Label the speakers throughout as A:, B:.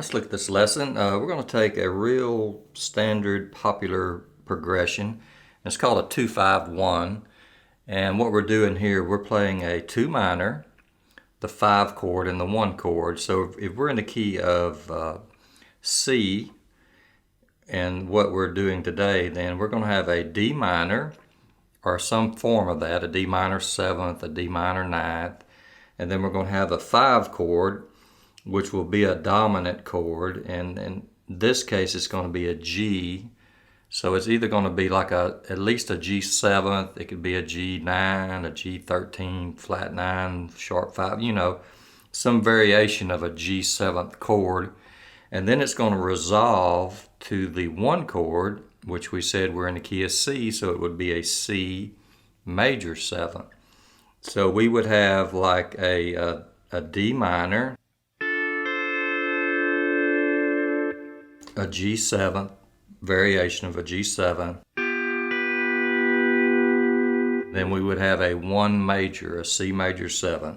A: let's look at this lesson. We're going to take a real standard popular progression. It's called a 2-5-1. And what we're doing here, we're playing a 2 minor, the 5 chord, and the 1 chord. So if we're in the key of C, and what we're doing today, then we're going to have a D minor, or some form of that, a D minor 7th, a D minor 9th, and then we're going to have a 5 chord, which will be a dominant chord, and in this case it's going to be a G. So it's either going to be like at least a G7th, it could be a G9, a G13, flat 9, sharp 5, some variation of a G7th chord. And then it's going to resolve to the 1 chord, which we said we're in the key of C, so it would be a C major 7th. So we would have like a D minor, a G7th, variation of a G7. Then we would have a 1 major, a C major 7.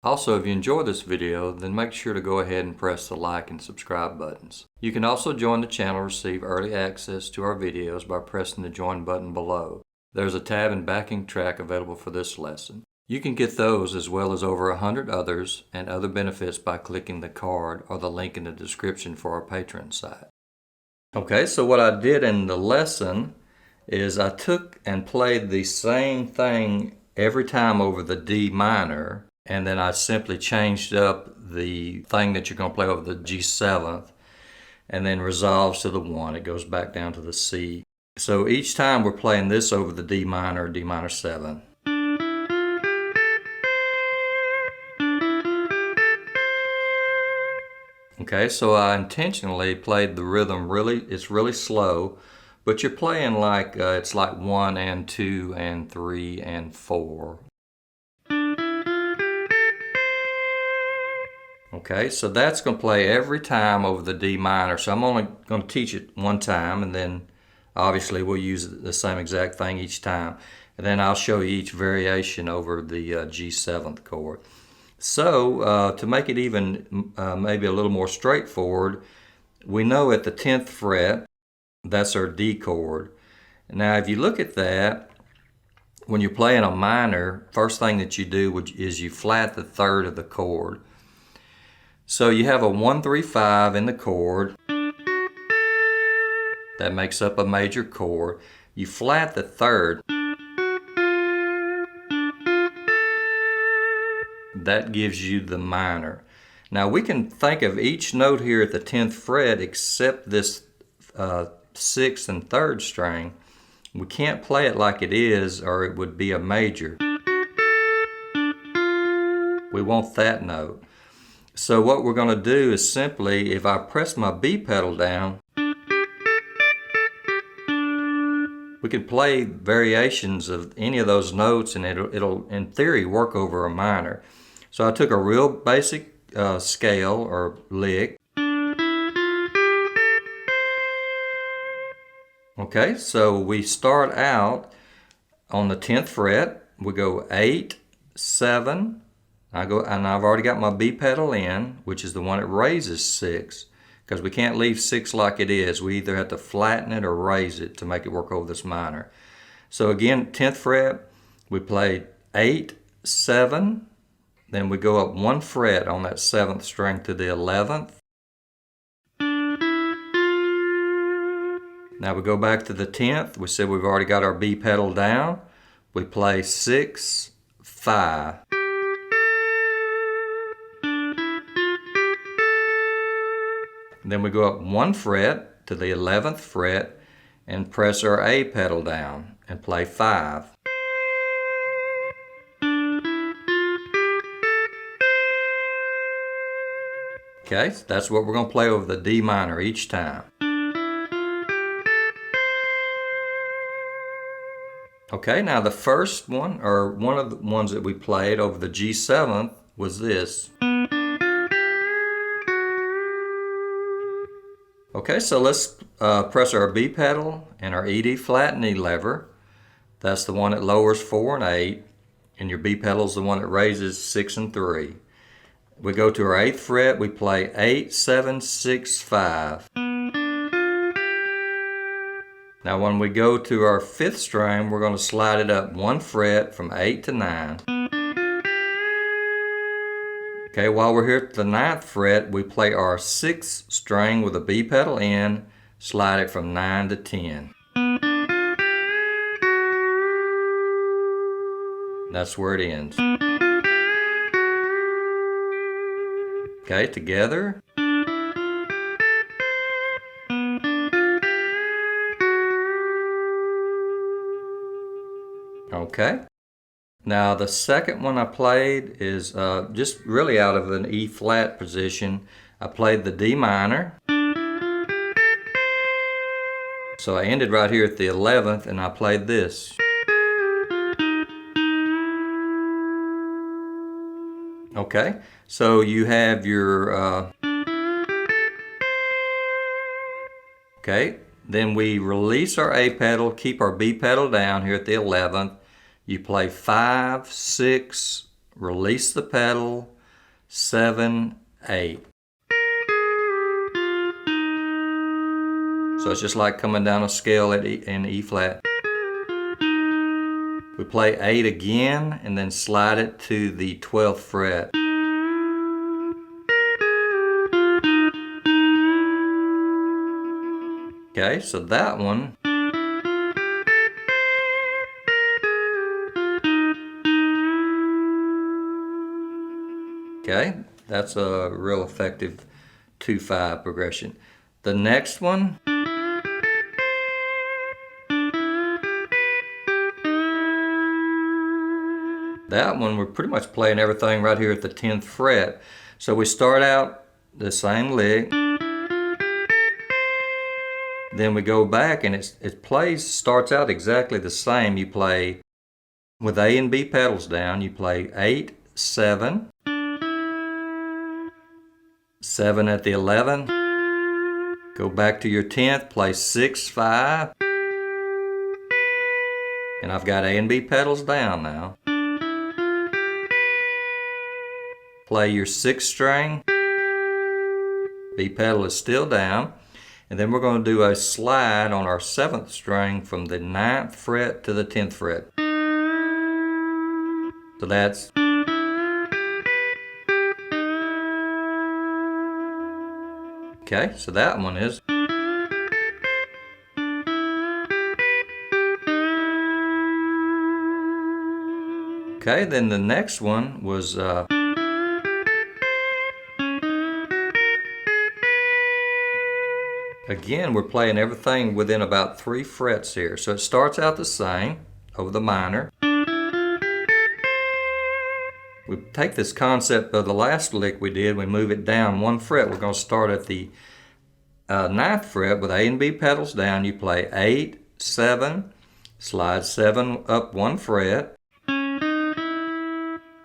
A: Also, if you enjoyed this video, then make sure to go ahead and press the like and subscribe buttons. You can also join the channel to receive early access to our videos by pressing the join button below. There's a tab and backing track available for this lesson. You can get those as well as over 100 others and other benefits by clicking the card or the link in the description for our Patreon site. Okay, so what I did in the lesson is I took and played the same thing every time over the D minor, and then I simply changed up the thing that you're going to play over the G7th, and then resolves to the 1. It goes back down to the C. So each time we're playing this over the D minor, D minor 7. Okay, so I intentionally played the rhythm it's really slow, but you're playing like, it's like 1 and 2 and 3 and 4. Okay, so that's going to play every time over the D minor. So I'm only going to teach it one time, and then obviously we'll use the same exact thing each time. And then I'll show you each variation over the G7th chord. So to make it even maybe a little more straightforward, we know at the 10th fret, that's our D chord. Now if you look at that, when you're playing a minor, first thing that you do is you flat the 3rd of the chord. So you have a 1-3-5 in the chord. That makes up a major chord. You flat the 3rd. That gives you the minor. Now we can think of each note here at the 10th fret except this 6th and 3rd string. We can't play it like it is, or it would be a major. We want that note. So what we're going to do is simply, if I press my B pedal down, we can play variations of any of those notes, and it'll in theory work over a minor. So I took a real basic scale or lick. Okay, so we start out on the 10th fret. We go 8, 7. I've already got my B pedal in, which is the one that raises 6, because we can't leave 6 like it is. We either have to flatten it or raise it to make it work over this minor. So again, 10th fret, we play 8, 7, then we go up 1 fret on that 7th string to the 11th. Now we go back to the 10th. We said we've already got our B pedal down. We play 6, 5. Then we go up 1 fret to the 11th fret and press our A pedal down and play 5. Okay, so that's what we're going to play over the D minor each time. Okay, now the first one, or one of the ones that we played over the G7th, was this. Okay, so let's press our B pedal and our ED flat knee lever. That's the one that lowers 4 and 8. and your B pedal is the one that raises 6 and 3. We go to our 8th fret, we play 8, 7, 6, 5. Now when we go to our 5th string, we're going to slide it up 1 fret from 8 to 9. Okay, while we're here at the 9th fret, we play our 6th string with a B pedal in, slide it from 9 to 10. That's where it ends. Okay, together. Okay. Now the second one I played is just really out of an E flat position. I played the D minor. So I ended right here at the 11th and I played this. Okay, so you have your, okay, then we release our A pedal, keep our B pedal down here at the 11th. You play 5, 6, release the pedal, 7, 8. So it's just like coming down a scale in E flat. We play 8 again and then slide it to the 12th fret. Okay, so that one. Okay, that's a real effective 2-5 progression. The next one. That one, we're pretty much playing everything right here at the 10th fret. So we start out the same lick. Then we go back and it starts out exactly the same. You play with A and B pedals down, you play 8, 7, 7 at the 11th, go back to your 10th, play 6, 5, and I've got A and B pedals down now. Play your 6th string, B pedal is still down, and then we're going to do a slide on our 7th string from the 9th fret to the 10th fret. So that's okay, so that one is. Okay, then the next one was again, we're playing everything within about 3 frets here. So it starts out the same over the minor. We take this concept of the last lick we did, we move it down 1 fret. We're going to start at the 9th fret with A and B pedals down. You play 8, 7, slide 7 up 1 fret.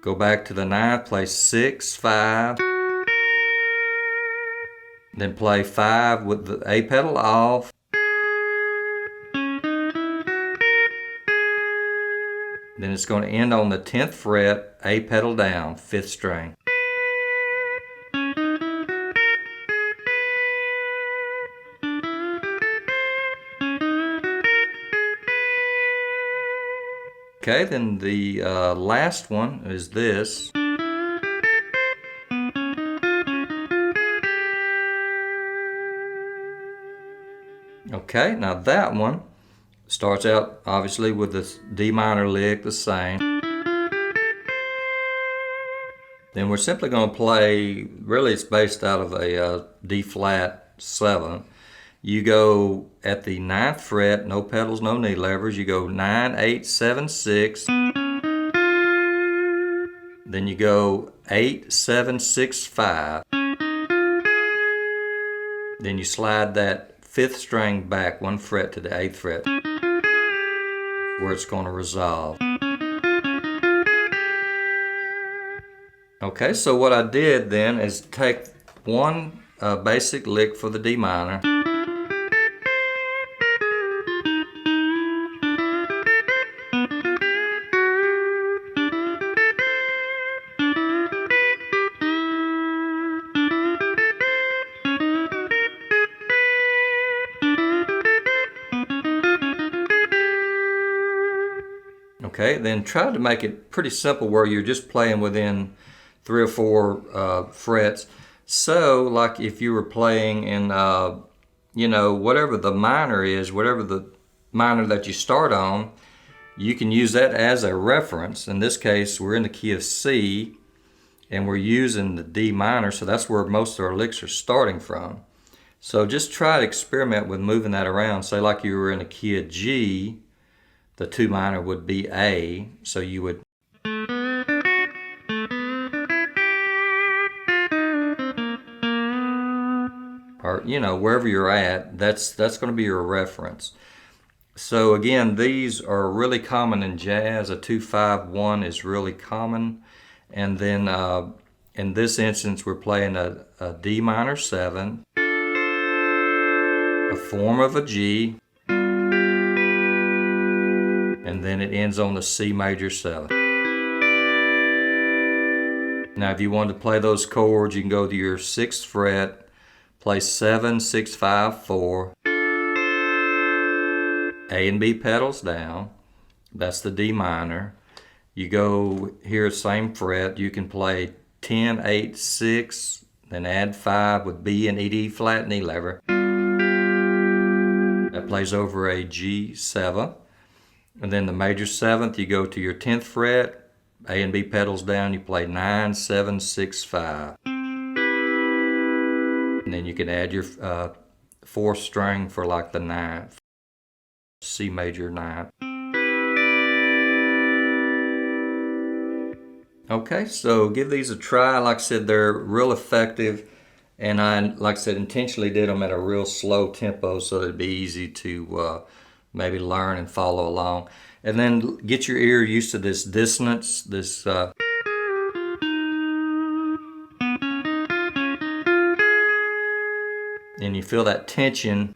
A: Go back to the 9th, play 6, 5. Then play 5 with the A pedal off. Then it's going to end on the 10th fret, A pedal down, 5th string. Okay, then the last one is this. Okay, now that one starts out obviously with this D minor lick the same. Then we're simply going to play, really it's based out of a D flat 7. You go at the 9th fret, no pedals, no knee levers. You go 9, 8, 7, 6. Then you go 8, 7, 6, 5. Then you slide that 5th string back 1 fret to the 8th fret, where it's going to resolve. Okay, so what I did then is take one basic lick for the D minor. Okay, then try to make it pretty simple where you're just playing within 3 or 4 frets. So, like if you were playing in, whatever the minor is, whatever the minor that you start on, you can use that as a reference. In this case, we're in the key of C, and we're using the D minor, so that's where most of our licks are starting from. So just try to experiment with moving that around. Say like you were in the key of G, the 2 minor would be A, so you would or wherever you're at, that's going to be your reference. So again, these are really common in jazz. A 2-5-1 is really common, and then in this instance we're playing a D minor 7, a form of a G, and then it ends on the C major 7. Now if you want to play those chords, you can go to your 6th fret, play 7, 6, 5, 4, A and B pedals down, that's the D minor. You go here, same fret, you can play 10, 8, 6, then add 5 with B and E flat and E lever. That plays over a G7. And then the major 7th, you go to your 10th fret, A and B pedals down, you play 9, 7, 6, 5. And then you can add your 4th string for like the 9th, C major 9th. Okay, so give these a try. Like I said, they're real effective, and I, like I said, intentionally did them at a real slow tempo so that it'd be easy to maybe learn and follow along. And then get your ear used to this dissonance, this and you feel that tension.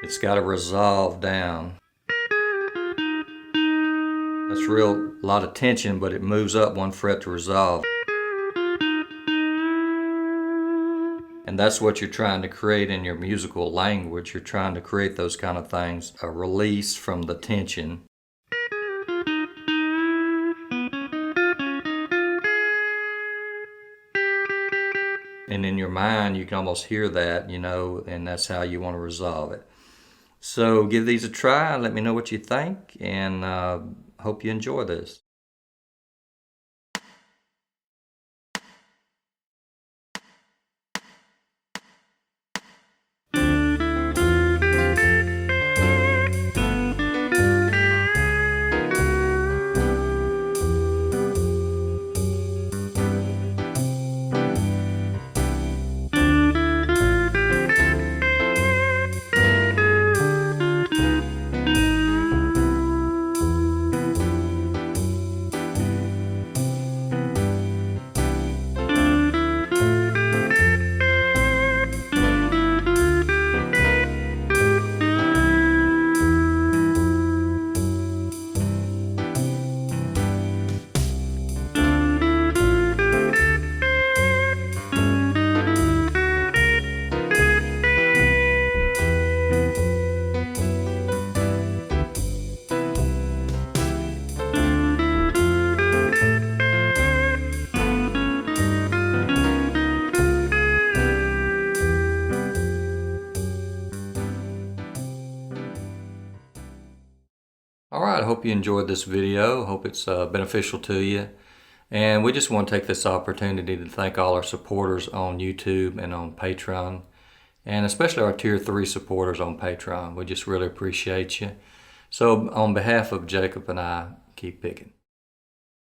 A: It's got to resolve down. That's a lot of tension, but it moves up 1 fret to resolve. And that's what you're trying to create in your musical language. You're trying to create those kind of things, a release from the tension. And in your mind, you can almost hear that, and that's how you want to resolve it. So give these a try, let me know what you think, and hope you enjoy this. Alright, I hope you enjoyed this video. Hope it's beneficial to you. And we just want to take this opportunity to thank all our supporters on YouTube and on Patreon. And especially our Tier 3 supporters on Patreon. We just really appreciate you. So on behalf of Jacob and I, keep picking.